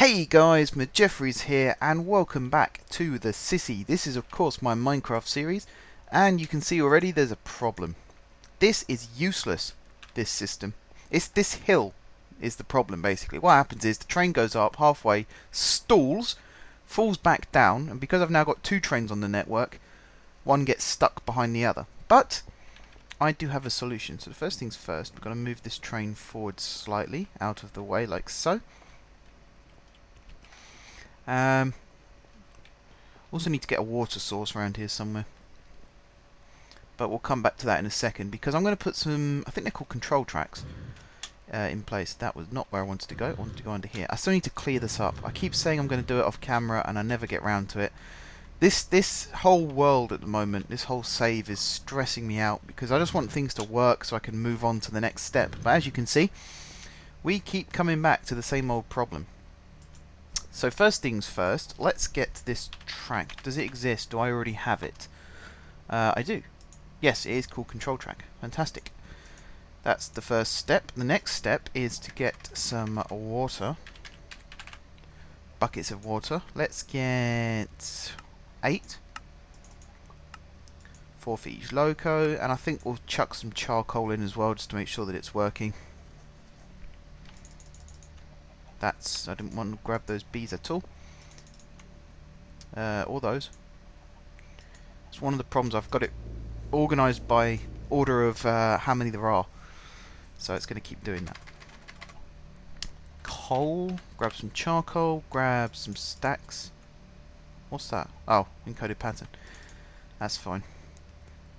Hey guys, Jeffries here and welcome back to the Sissy. This is of course my Minecraft series and you can see already there's a problem. This is useless, this system. It's this hill is the problem basically. What happens is the train goes up halfway, stalls, falls back down, and because I've now got two trains on the network, one gets stuck behind the other. But I do have a solution. So the first things first, we're going to move this train forward slightly out of the way like so. Also need to get a water source around here somewhere. But we'll come back to that in a second because I'm going to put some, I think they're called control tracks, in place. That was not where I wanted to go. I wanted to go under here. I still need to clear this up. I keep saying I'm going to do it off camera and I never get round to it. This whole world at the moment, this whole save is stressing me out because I just want things to work so I can move on to the next step. But as you can see, we keep coming back to the same old problem. So first things first, let's get this track. Does it exist? Do I already have it? I do. Yes, it is called control track. Fantastic. That's the first step. The next step is to get some water. Buckets of water. Let's get 8. 4 for each loco. And I think we'll chuck some charcoal in as well just to make sure that it's working. I didn't want to grab those bees at all. Or those. It's one of the problems. I've got it organised by order of how many there are. So it's going to keep doing that. Coal. Grab some charcoal. Grab some stacks. What's that? Oh, encoded pattern. That's fine.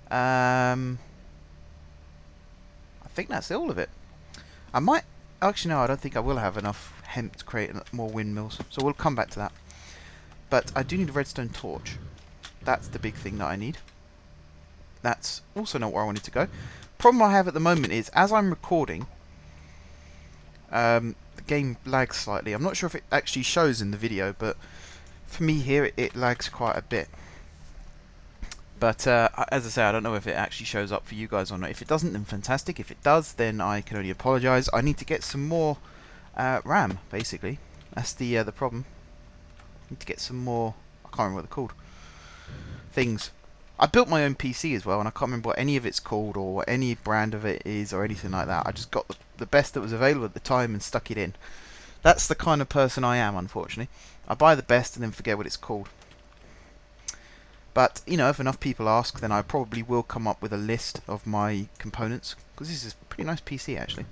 I think that's all of it. I might... Actually, no, I don't think I will have enough hemp to create more windmills, so we'll come back to that. But I do need a redstone torch. That's the big thing that I need. That's also not where I wanted to go. Problem I have at the moment is, as I'm recording, the game lags slightly. I'm not sure if it actually shows in the video, but for me here, it lags quite a bit. But as I say, I don't know if it actually shows up for you guys or not. If it doesn't, then fantastic. If it does, then I can only apologise. I need to get some more RAM, basically. That's the problem. I need to get some more... I can't remember what they're called. Things. I built my own PC as well, and I can't remember what any of it's called or what any brand of it is or anything like that. I just got the best that was available at the time and stuck it in. That's the kind of person I am, unfortunately. I buy the best and then forget what it's called. But, you know, if enough people ask, then I probably will come up with a list of my components. Because this is a pretty nice PC, actually.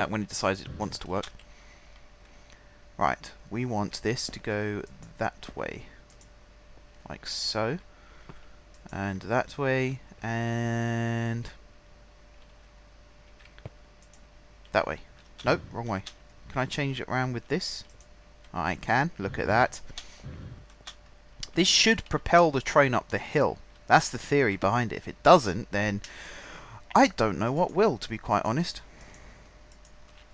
When it decides it wants to work. Right, we want this to go that way. Like so. And that way. And... that way. Nope, wrong way. Can I change it around with this? I can. Look at that. This should propel the train up the hill. That's the theory behind it. If it doesn't, then I don't know what will, to be quite honest.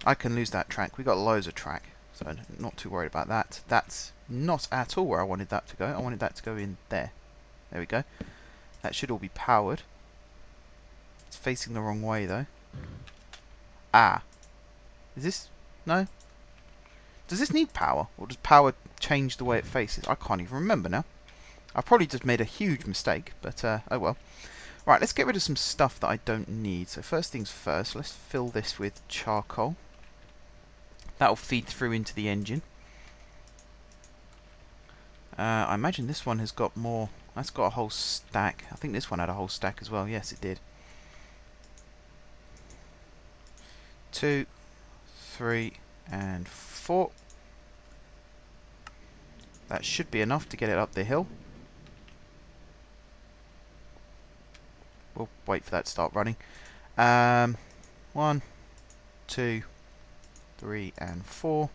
I can lose that track. We got loads of track, so I'm not too worried about that. That's not at all where I wanted that to go. I wanted that to go in there. There we go. That should all be powered. It's facing the wrong way, though. Ah. Is this... no? Does this need power? Or does power change the way it faces? I can't even remember now. I probably just made a huge mistake, but oh well. Right, let's get rid of some stuff that I don't need. So first things first, let's fill this with charcoal. That'll feed through into the engine. I imagine this one has got more... that's got a whole stack. I think this one had a whole stack as well. Yes, it did. 2, 3, and 4. That should be enough to get it up the hill. We'll wait for that to start running. 1, 2, 3, and 4.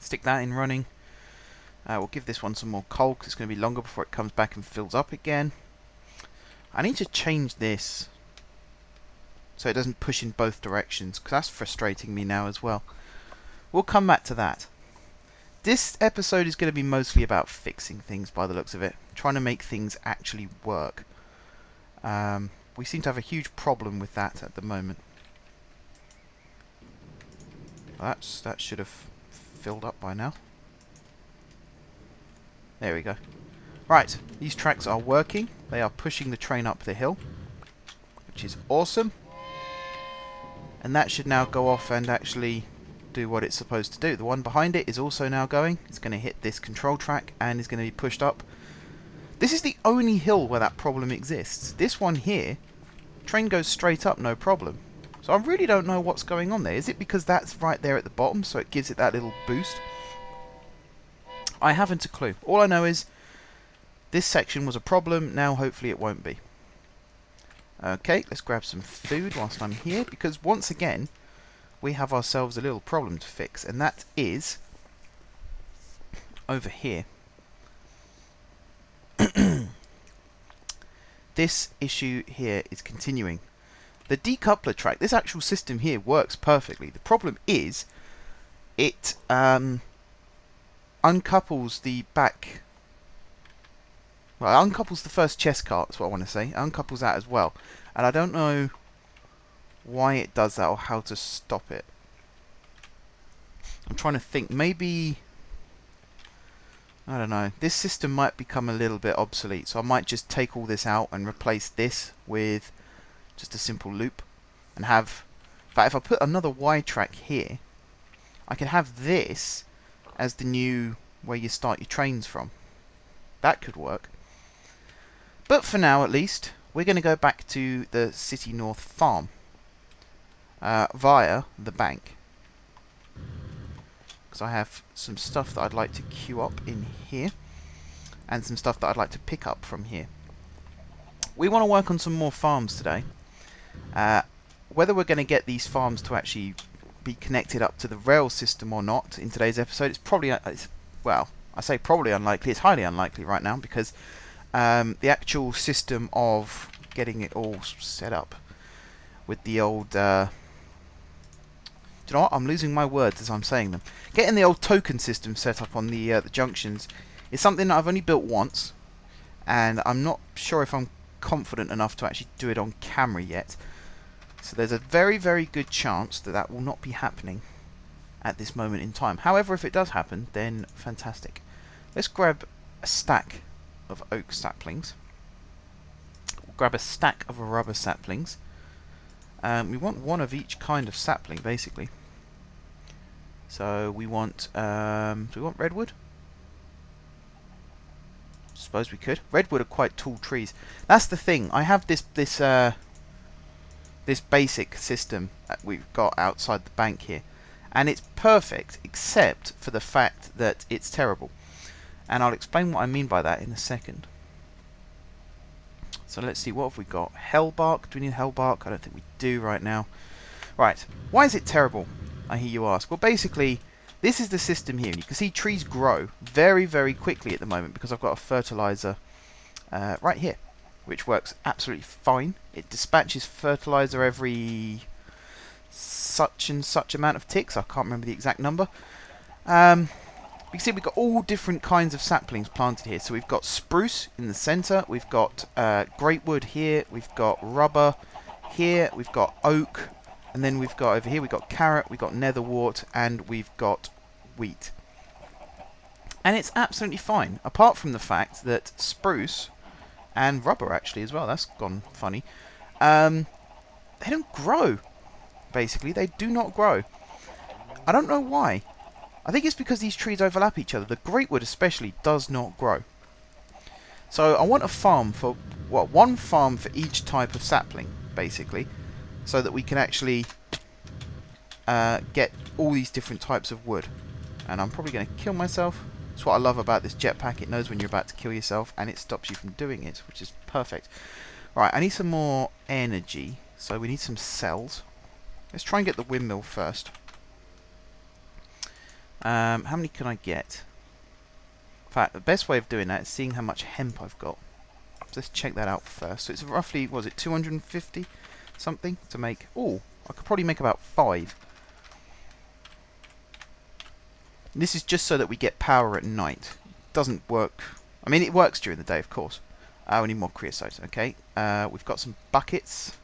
Stick that in running. We'll give this one some more coal because it's going to be longer before it comes back and fills up again. I need to change this so it doesn't push in both directions because that's frustrating me now as well. We'll come back to that. This episode is going to be mostly about fixing things by the looks of it. Trying to make things actually work. We seem to have a huge problem with that at the moment. That should have filled up by now. There we go. Right, these tracks are working. They are pushing the train up the hill, which is awesome. And that should now go off and actually do what it's supposed to do. The one behind it is also now going. It's going to hit this control track and is going to be pushed up. This is the only hill where that problem exists. This one here, train goes straight up, no problem. So I really don't know what's going on there. Is it because that's right there at the bottom, so it gives it that little boost? I haven't a clue. All I know is this section was a problem. Now hopefully it won't be. Okay, let's grab some food whilst I'm here, because once again we have ourselves a little problem to fix, and that is over here. This issue here is continuing. The decoupler track, this actual system here works perfectly. The problem is it uncouples the back. Well, it uncouples the first chest cart, that's what I want to say. It uncouples that as well. And I don't know why it does that or how to stop it. I'm trying to think. Maybe, I don't know. This system might become a little bit obsolete. So I might just take all this out and replace this with just a simple loop. And have, in fact, if I put another Y track here, I can have this as the new where you start your trains from. That could work. But for now, at least, we're going to go back to the City North farm via the bank. Because I have some stuff that I'd like to queue up in here. And some stuff that I'd like to pick up from here. We want to work on some more farms today. Whether we're going to get these farms to actually be connected up to the rail system or not in today's episode, it's probably, well, I say probably unlikely, it's highly unlikely right now, because the actual system of getting it all set up with the old, do you know what, I'm losing my words as I'm saying them. Getting the old token system set up on the junctions is something that I've only built once, and I'm not sure if I'm confident enough to actually do it on camera yet. So there's a very, very good chance that that will not be happening at this moment in time. However, if it does happen, then fantastic. Let's grab a stack of oak saplings. We'll grab a stack of rubber saplings. We want one of each kind of sapling, basically. So we want, do we want redwood? Suppose we could. Redwood are quite tall trees. That's the thing. I have this basic system that we've got outside the bank here, and it's perfect except for the fact that it's terrible. And I'll explain what I mean by that in a second. So let's see, what have we got? Hellbark. Do we need hellbark? I don't think we do right now. Right. Why is it terrible, I hear you ask? Well, basically, this is the system here. You can see trees grow very, very quickly at the moment because I've got a fertilizer right here, which works absolutely fine. It dispatches fertilizer every such and such amount of ticks. I can't remember the exact number. You can see we've got all different kinds of saplings planted here. So we've got spruce in the center, we've got great wood here, we've got rubber here, we've got oak, and then we've got over here, we've got carrot, we've got netherwort, and we've got wheat. And it's absolutely fine, apart from the fact that spruce, and rubber actually as well, that's gone funny, they don't grow, basically. They do not grow. I don't know why. I think it's because these trees overlap each other. The greatwood especially does not grow. So I want a farm for, well, one farm for each type of sapling, basically, so that we can actually get all these different types of wood. And I'm probably going to kill myself. That's what I love about this jetpack. It knows when you're about to kill yourself, and it stops you from doing it, which is perfect. Right, I need some more energy, so we need some cells. Let's try and get the windmill first. How many can I get? In fact, the best way of doing that is seeing how much hemp I've got. So let's check that out first. So it's roughly, what was it, 250 something to make? Oh, I could probably make about 5. And this is just so that we get power at night. It doesn't work. I mean, it works during the day, of course. We need more creosote. Okay. We've got some buckets.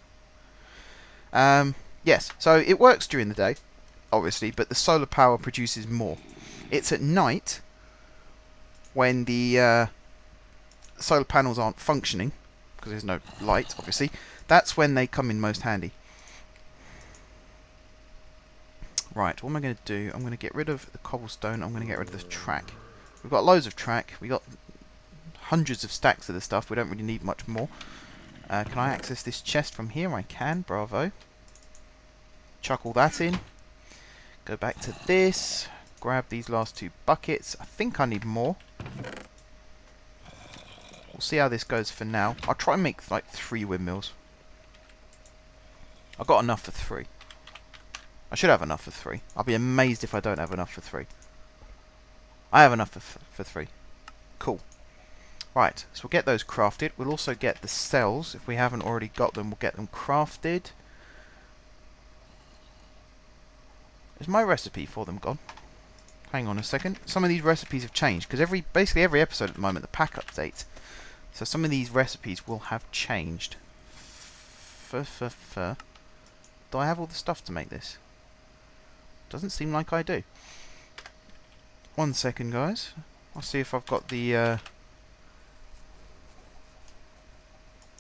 Yes, so it works during the day, obviously, but the solar power produces more. It's at night when the solar panels aren't functioning, because there's no light, obviously. That's when they come in most handy. Right, what am I going to do? I'm going to get rid of the cobblestone. I'm going to get rid of the track. We've got loads of track. We've got hundreds of stacks of the stuff. We don't really need much more. Can I access this chest from here? I can. Bravo. Chuck all that in. Go back to this. Grab these last 2 buckets. I think I need more. We'll see how this goes for now. I'll try and make like 3 windmills. I've got enough for 3. I should have enough for 3. I'll be amazed if I don't have enough for 3. I have enough for 3. Cool. Right, so we'll get those crafted. We'll also get the cells. If we haven't already got them, we'll get them crafted. Is my recipe for them gone? Hang on a second. Some of these recipes have changed, because basically every episode at the moment, the pack updates. So some of these recipes will have changed. Do I have all the stuff to make this? Doesn't seem like I do. 1 second, guys. I'll see if I've got the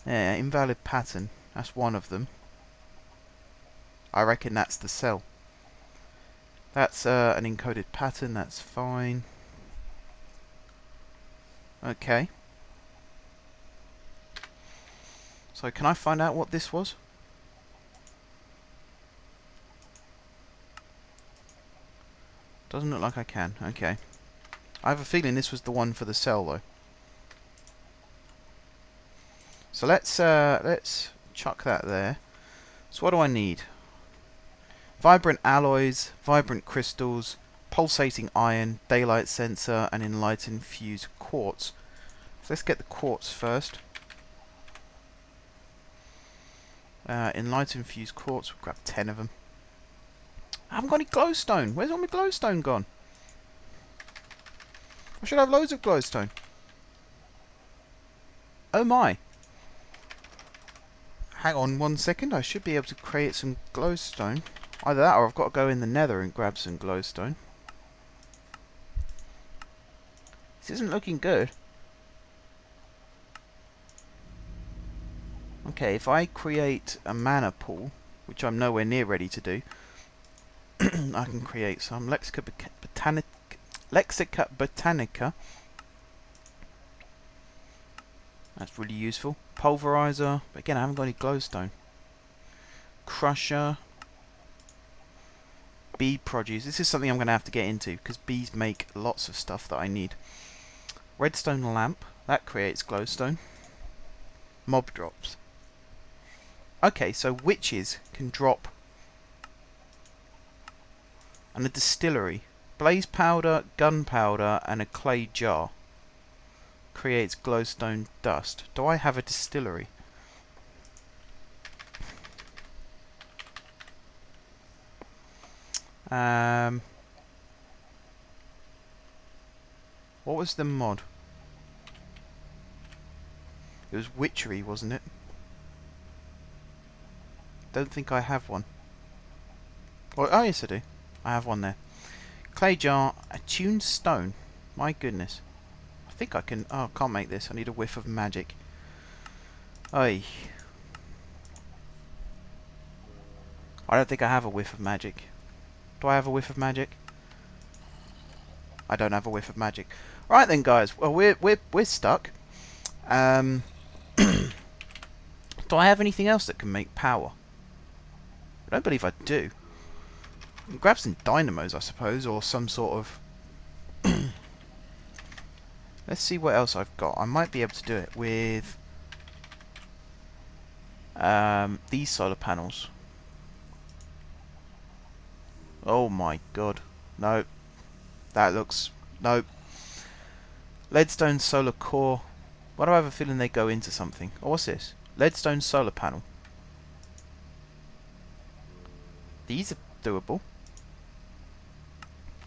yeah, invalid pattern. That's one of them. I reckon that's the cell. That's an encoded pattern. That's fine. Okay. So can I find out what this was? Doesn't look like I can. Okay. I have a feeling this was the one for the cell, though. So let's chuck that there. So what do I need? Vibrant alloys, vibrant crystals, pulsating iron, daylight sensor, and enlightened fused quartz. So let's get the quartz first. Enlightened fused quartz. We'll grab 10 of them. I haven't got any glowstone. Where's all my glowstone gone? I should have loads of glowstone. Oh my. Hang on 1 second. I should be able to create some glowstone. Either that or I've got to go in the nether and grab some glowstone. This isn't looking good. Okay, if I create a mana pool, which I'm nowhere near ready to do, I can create some Lexica Botanica. That's really useful. Pulverizer. But again, I haven't got any glowstone. Crusher. Bee produce. This is something I'm going to have to get into, because bees make lots of stuff that I need. Redstone lamp. That creates glowstone. Mob drops. Okay, so witches can drop. And a distillery. Blaze powder, gunpowder, and a clay jar creates glowstone dust. Do I have a distillery? What was the mod? It was witchery, wasn't it? Don't think I have one. Oh yes I do. I have one there. Clay jar, attuned stone. My goodness. I think I can... Oh, I can't make this. I need a whiff of magic. Oi. I don't think I have a whiff of magic. Do I have a whiff of magic? I don't have a whiff of magic. Right then, guys. Well, we're stuck. Do I have anything else that can make power? I don't believe I do. I can grab some dynamos, I suppose, or some sort of... Let's see what else I've got. I might be able to do it with these solar panels. Oh my god. No. That looks... No. Leadstone solar core. Why do I have a feeling they go into something? Oh, what's this? Leadstone solar panel. These are doable.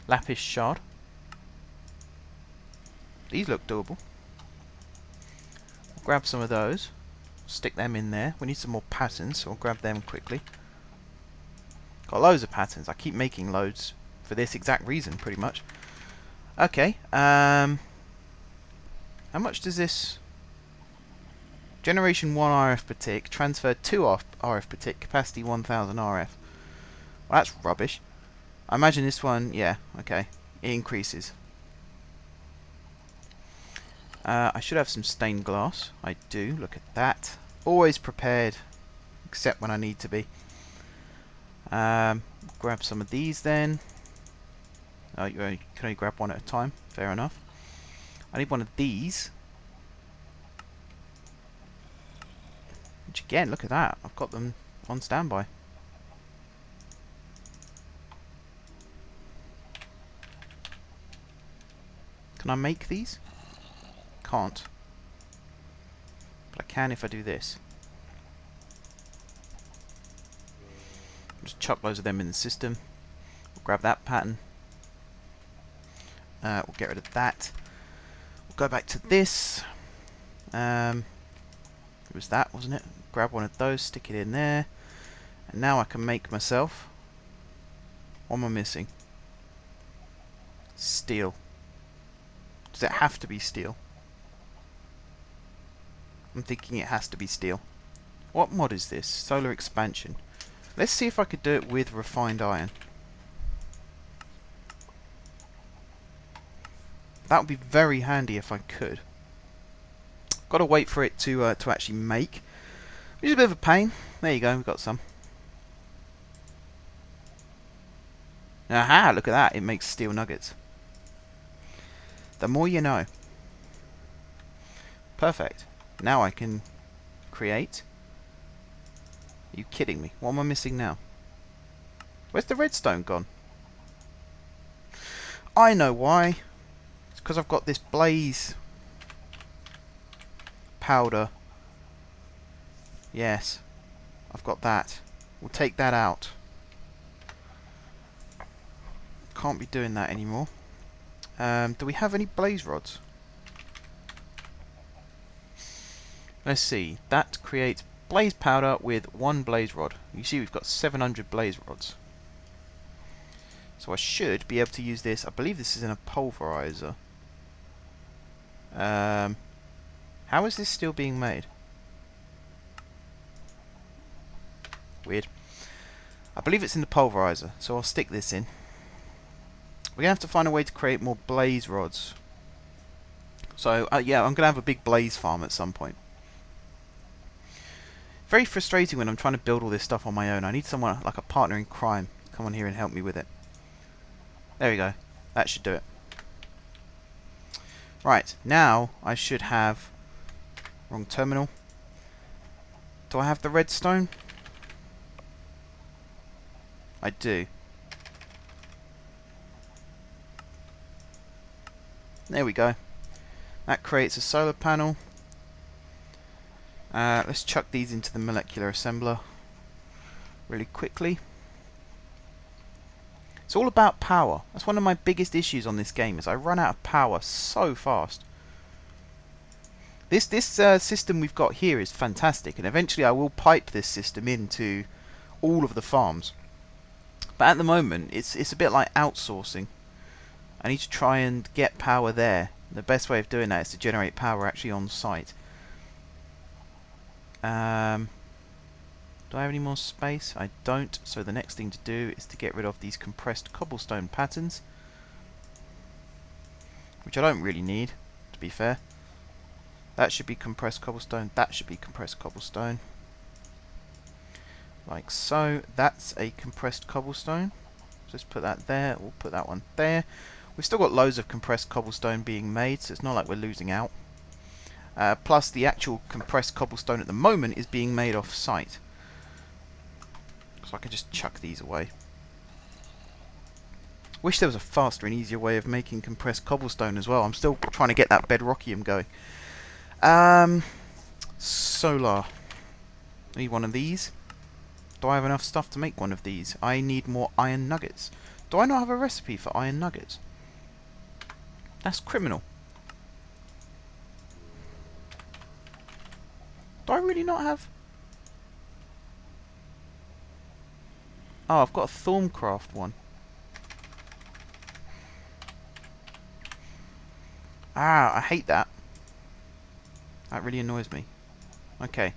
Lapis shard. These look doable. Grab some of those. Stick them in there. We need some more patterns, so we'll grab them quickly. Got loads of patterns. I keep making loads for this exact reason, pretty much. Okay. How much does this... Generation 1 RF per tick, transfer 2 RF per tick, capacity 1000 RF. Well, that's rubbish. I imagine this one, yeah, okay. It increases. I should have some stained glass. I do, look at that. Always prepared, except when I need to be. Grab some of these then. Oh, you can only grab one at a time, fair enough. I need one of these. Which again, look at that. I've got them on standby. Can I make these? Can't. But I can if I do this. Just chuck loads of them in the system. We'll grab that pattern. We'll get rid of that. We'll go back to this. It was that, wasn't it? Grab one of those, stick it in there. And now I can make myself... What am I missing? Steel. Does it have to be steel? I'm thinking it has to be steel. What mod is this? Solar expansion. Let's see if I could do it with refined iron. That would be very handy if I could. Got to wait for it to actually make. Which is a bit of a pain. There you go, we've got some. Aha, look at that. It makes steel nuggets. The more you know. Perfect. Now I can create. Are you kidding me? What am I missing now? Where's the redstone gone? I know why. It's because I've got this blaze powder. Yes. I've got that. We'll take that out. Can't be doing that anymore. Do we have any blaze rods? Let's see. That creates blaze powder with 1 blaze rod. You see we've got 700 blaze rods. So I should be able to use this. I believe this is in a pulverizer. How is this still being made? Weird. I believe it's in the pulverizer, so I'll stick this in. We're going to have to find a way to create more blaze rods. So, yeah, I'm going to have a big blaze farm at some point. Very frustrating when I'm trying to build all this stuff on my own. I need someone, like a partner in crime, come on here and help me with it. There we go. That should do it. Right, now I should have... Wrong terminal. Do I have the redstone? I do. There we go. That creates a solar panel. Let's chuck these into the molecular assembler really quickly. It's all about power. That's one of my biggest issues on this game, is I run out of power so fast. This system we've got here is fantastic, and eventually I will pipe this system into all of the farms. But at the moment, it's a bit like outsourcing. I need to try and get power there. The best way of doing that is to generate power actually on site. Do I have any more space? I don't, so the next thing to do is to get rid of these compressed cobblestone patterns, which I don't really need, to be fair. That should be compressed cobblestone, that should be compressed cobblestone. Like so. That's a compressed cobblestone. Just put that there, we'll put that one there. We've still got loads of compressed cobblestone being made, so it's not like we're losing out. Plus the actual compressed cobblestone at the moment is being made off site. So I can just chuck these away. Wish there was a faster and easier way of making compressed cobblestone as well. I'm still trying to get that bedrockium going. Solar. Need one of these. Do I have enough stuff to make one of these? I need more iron nuggets. Do I not have a recipe for iron nuggets? That's criminal. Do I really not have... Oh, I've got a Thorncraft one. Ah, I hate that. That really annoys me. Okay.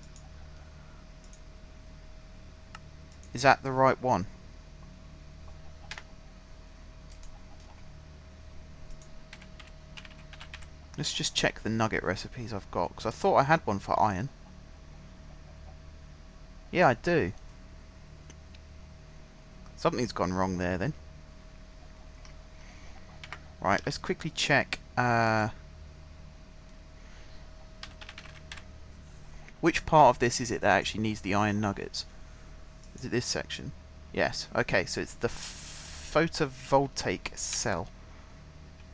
Is that the right one? Let's just check the nugget recipes I've got, because I thought I had one for iron. Yeah, I do. Something's gone wrong there then. Right, let's quickly check which part of this is it that actually needs the iron nuggets. Is it this section? Yes. Okay, so it's the photovoltaic cell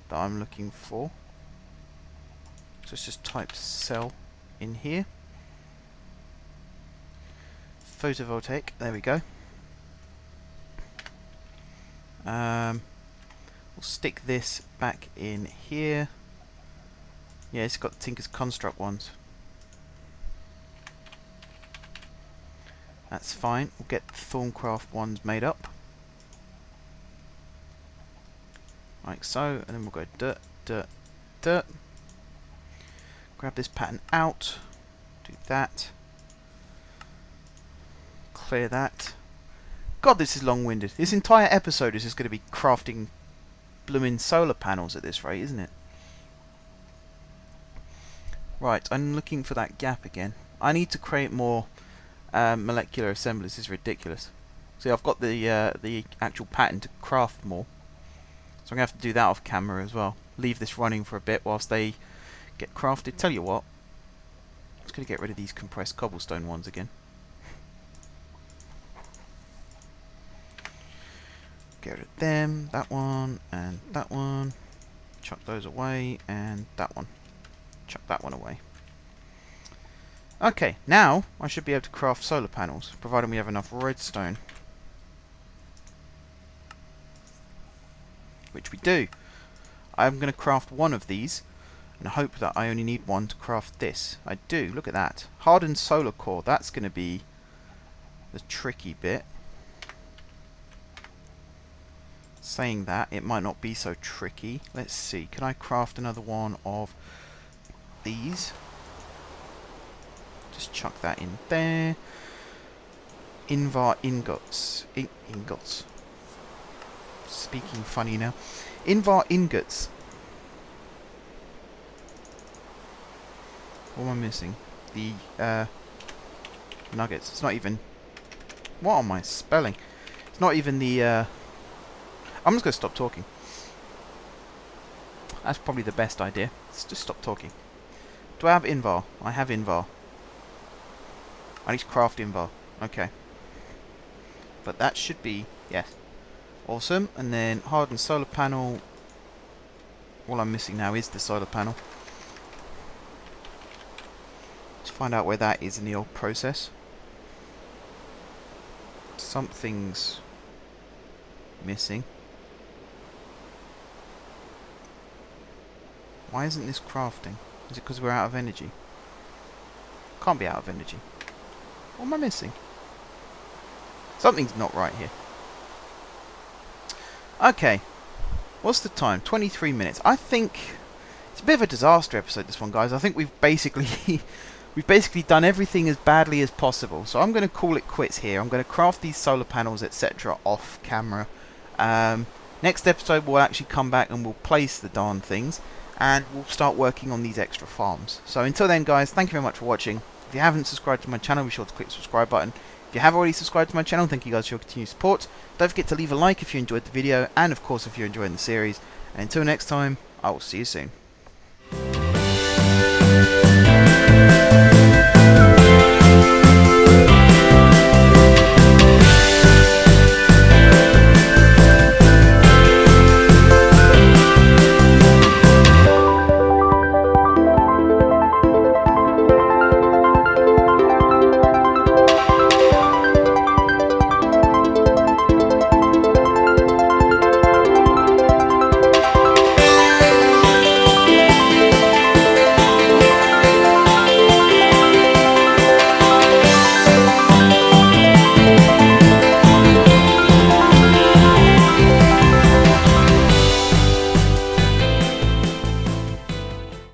that I'm looking for. So let's just type cell in here. Photovoltaic, there we go. We'll stick this back in here. Yeah, it's got the Tinker's Construct ones. That's fine. We'll get the Thorncraft ones made up. Like so, and then we'll go dirt, dirt, dirt. Grab this pattern out. Do that. Clear that. God, this is long-winded. This entire episode is just going to be crafting blooming solar panels at this rate, isn't it? Right, I'm looking for that gap again. I need to create more molecular assemblies. This is ridiculous. See, I've got the actual pattern to craft more, so I'm going to have to do that off camera as well. Leave this running for a bit whilst they get crafted. Tell you what, I'm just going to get rid of these compressed cobblestone ones again. Get rid of them, that one, and that one. Chuck those away, and that one. Chuck that one away. Okay, now I should be able to craft solar panels, provided we have enough redstone. Which we do. I'm going to craft one of these, and hope that I only need one to craft this. I do, look at that. Hardened solar core, that's going to be the tricky bit. Saying that, it might not be so tricky. Let's see, can I craft another one of these? Just chuck that in there. Invar ingots. Ingots. Speaking funny now. Invar ingots. What am I missing? The nuggets. It's not even... What am I spelling? It's not even the... I'm just going to stop talking. That's probably the best idea. Let's just stop talking. Do I have Invar? I have Invar. I need to craft Invar. Okay. But that should be... Yes. Awesome. And then hardened solar panel. All I'm missing now is the solar panel. Let's find out where that is in the old process. Something's missing. Why isn't this crafting? Is it because we're out of energy? Can't be out of energy. What am I missing? Something's not right here. Okay. What's the time? 23 minutes. I think it's a bit of a disaster episode, this one, guys. I think we've basically done everything as badly as possible. So I'm going to call it quits here. I'm going to craft these solar panels, etc. off camera. Next episode we'll actually come back and we'll place the darn things. And we'll start working on these extra farms. So until then, guys, thank you very much for watching. If you haven't subscribed to my channel, be sure to click the subscribe button. If you have already subscribed to my channel, thank you guys for your continued support. Don't forget to leave a like if you enjoyed the video, and of course if you're enjoying the series. And until next time, I will see you soon.